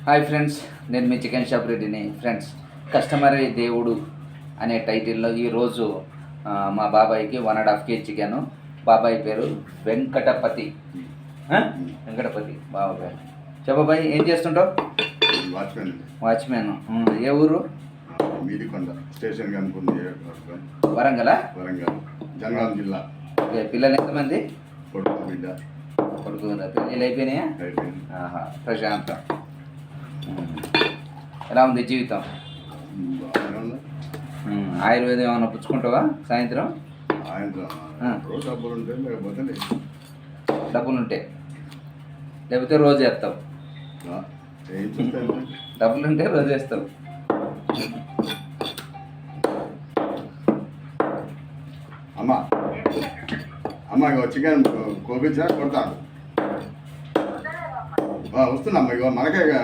Hi friends, నేను మీ chicken shop రెడ్డిని. Friends, customer దేవుడు అనే టైటిల్లో ఈరోజు మా బాబాయ్కి 1.5 kg చికెను. బాబాయ్ పేరు వెంకటపతి. వెంకటపతి బాబా పేరు. చెప్పబాయ్, ఏం చేస్తుంటావు? వాచ్మెన్. ఏ ఊరు? మీదికొండ స్టేషన్ కనుకుంది. వరంగల్ జనగాం జిల్లా. ఓకే. పిల్లలు ఎంతమంది? కొడుకు బిడ్డ. కొడుకు పెళ్ళిళ్ళు అయిపోయినాయా? ప్రశాంతం. ఎలా ఉంది జీవితం? ఆయుర్వేదం ఏమైనా పుచ్చుకుంటావా సాయంత్రం? డబ్బులుంటే లేకపోతే రోజు వేస్తావు? డబ్బులుంటే రోజు వేస్తావు. అమ్మా చికెన్ కోపించా కొడతాను. వస్తున్నా మనకే